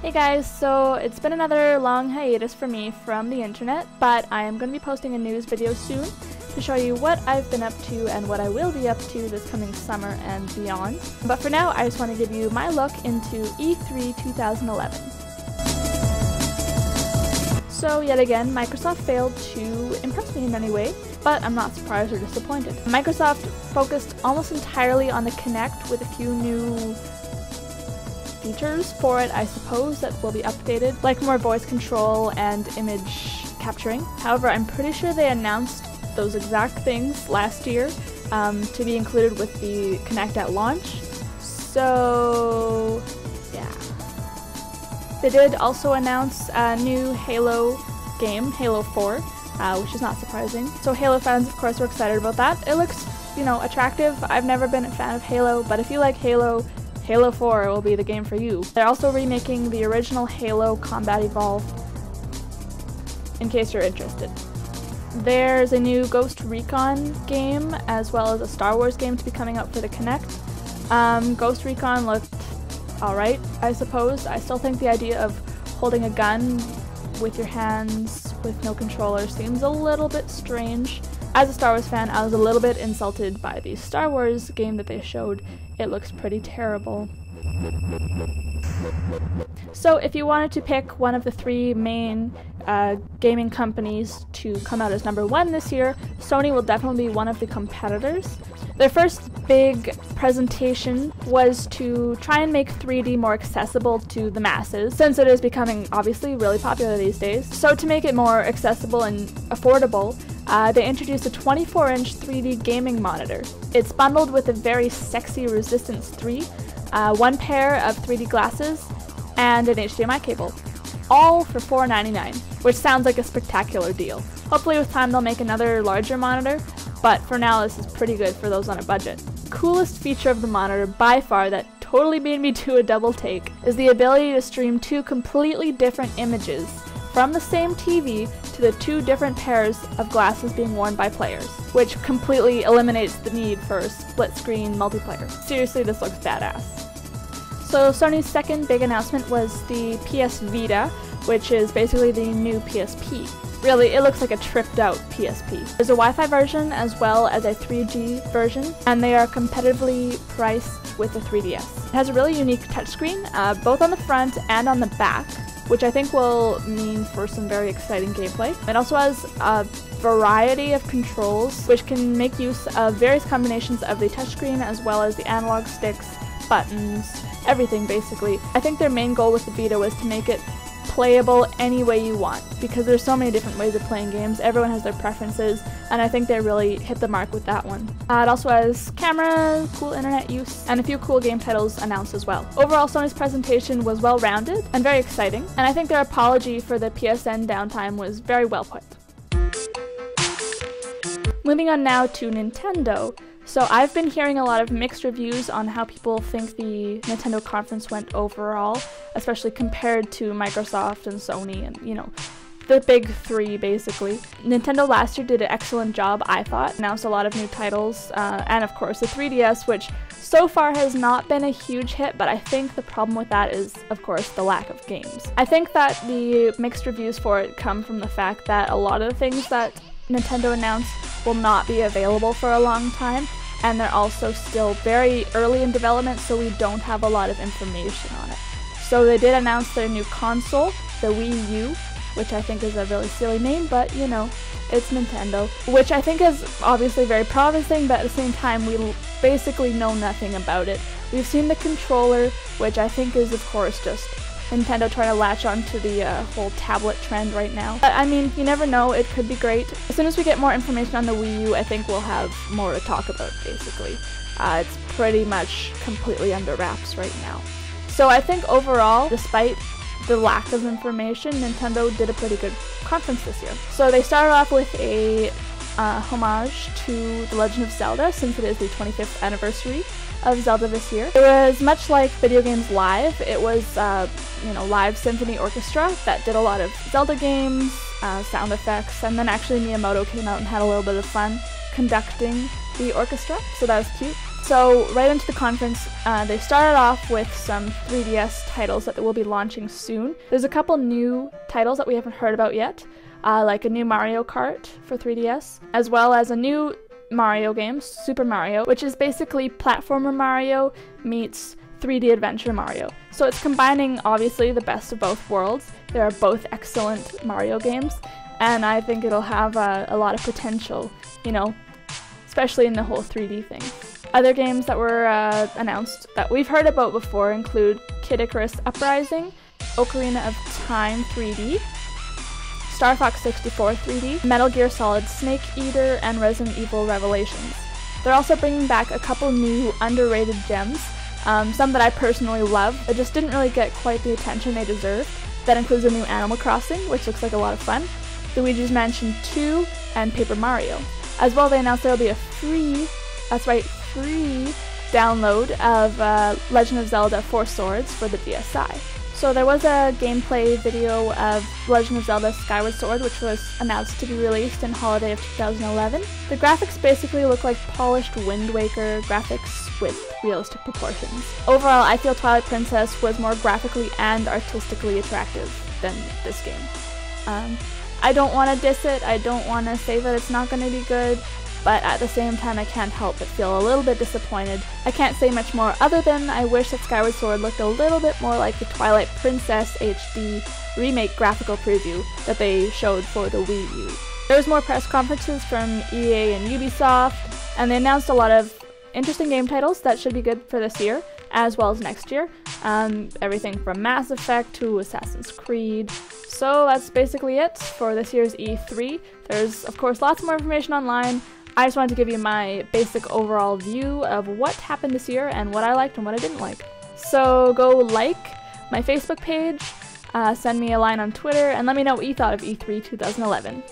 Hey guys, so it's been another long hiatus for me from the internet, but I am going to be posting a news video soon to show you what I've been up to and what I will be up to this coming summer and beyond. But for now, I just want to give you my look into E3 2011. So yet again, Microsoft failed to impress me in any way, but I'm not surprised or disappointed. Microsoft focused almost entirely on the Kinect with a few new features for it, I suppose, that will be updated, like more voice control and image capturing. However, I'm pretty sure they announced those exact things last year to be included with the Kinect at launch. So yeah. They did also announce a new Halo game, Halo 4, which is not surprising. So Halo fans, of course, were excited about that. It looks, attractive. I've never been a fan of Halo, but if you like Halo, Halo 4 will be the game for you. They're also remaking the original Halo Combat Evolved, in case you're interested. There's a new Ghost Recon game, as well as a Star Wars game to be coming out for the Kinect. Ghost Recon looked alright, I suppose. I still think the idea of holding a gun with your hands with no controller seems a little bit strange. As a Star Wars fan, I was a little bit insulted by the Star Wars game that they showed. It looks pretty terrible. So if you wanted to pick one of the three main gaming companies to come out as #1 this year, Sony will definitely be one of the competitors. Their first big presentation was to try and make 3D more accessible to the masses, since it is becoming obviously really popular these days. So to make it more accessible and affordable, they introduced a 24-inch 3D gaming monitor. It's bundled with a very sexy Resistance 3, one pair of 3D glasses, and an HDMI cable, all for $4.99, which sounds like a spectacular deal. Hopefully with time they'll make another larger monitor, but for now this is pretty good for those on a budget. Coolest feature of the monitor by far that totally made me do a double take is the ability to stream two completely different images from the same TV to the two different pairs of glasses being worn by players, which completely eliminates the need for split-screen multiplayer. Seriously, this looks badass. So Sony's second big announcement was the PS Vita, which is basically the new PSP. Really, it looks like a tripped-out PSP. There's a Wi-Fi version as well as a 3G version, and they are competitively priced with the 3DS. It has a really unique touchscreen, both on the front and on the back, which I think will mean for some very exciting gameplay. It also has a variety of controls, which can make use of various combinations of the touchscreen as well as the analog sticks, buttons, everything basically. I think their main goal with the Vita was to make it playable any way you want, because there's so many different ways of playing games. Everyone has their preferences, and I think they really hit the mark with that one. It also has camera, cool internet use, and a few cool game titles announced as well. Overall, Sony's presentation was well-rounded and very exciting, and I think their apology for the PSN downtime was very well put. Moving on now to Nintendo. So I've been hearing a lot of mixed reviews on how people think the Nintendo conference went overall, especially compared to Microsoft and Sony and, the big three basically. Nintendo last year did an excellent job, I thought. Announced a lot of new titles, and of course the 3DS, which so far has not been a huge hit, but I think the problem with that is, of course, the lack of games. I think that the mixed reviews for it come from the fact that a lot of the things that Nintendo announced will not be available for a long time, and they're also still very early in development, so we don't have a lot of information on it. So they did announce their new console, the Wii U, which I think is a really silly name, but it's Nintendo, which I think is obviously very promising, but at the same time we basically know nothing about it. We've seen the controller, which I think is of course just Nintendo trying to latch onto the whole tablet trend right now. But I mean, you never know, it could be great. As soon as we get more information on the Wii U, I think we'll have more to talk about, basically. It's pretty much completely under wraps right now. So I think overall, despite the lack of information, Nintendo did a pretty good conference this year. So they started off with a homage to The Legend of Zelda, since it is the 25th anniversary of Zelda this year. It was much like Video Games Live. It was, live symphony orchestra that did a lot of Zelda games, sound effects, and then actually Miyamoto came out and had a little bit of fun conducting the orchestra, so that was cute. So right into the conference, they started off with some 3DS titles that will be launching soon. There's a couple new titles that we haven't heard about yet, like a new Mario Kart for 3DS, as well as a new Mario game, Super Mario, which is basically platformer Mario meets 3D adventure Mario. So it's combining, obviously, the best of both worlds. They are both excellent Mario games, and I think it'll have a lot of potential, you know, especially in the whole 3D thing. Other games that were announced that we've heard about before include Kid Icarus Uprising, Ocarina of Time 3D, Star Fox 64 3D, Metal Gear Solid Snake Eater, and Resident Evil Revelations. They're also bringing back a couple new underrated gems, some that I personally love that just didn't really get quite the attention they deserved. That includes a new Animal Crossing, which looks like a lot of fun, Luigi's Mansion 2, and Paper Mario. As well, they announced there will be a free download of Legend of Zelda 4 Swords for the DSi. So there was a gameplay video of Legend of Zelda Skyward Sword, which was announced to be released in holiday of 2011. The graphics basically look like polished Wind Waker graphics with realistic proportions. Overall, I feel Twilight Princess was more graphically and artistically attractive than this game. I don't want to diss it, I don't want to say that it's not going to be good, but at the same time I can't help but feel a little bit disappointed. I can't say much more other than I wish that Skyward Sword looked a little bit more like the Twilight Princess HD remake graphical preview that they showed for the Wii U. There was more press conferences from EA and Ubisoft, and they announced a lot of interesting game titles that should be good for this year, as well as next year. Everything from Mass Effect to Assassin's Creed. So that's basically it for this year's E3. There's, of course, lots more information online. I just wanted to give you my basic overall view of what happened this year and what I liked and what I didn't like. So go like my Facebook page, send me a line on Twitter, and let me know what you thought of E3 2011.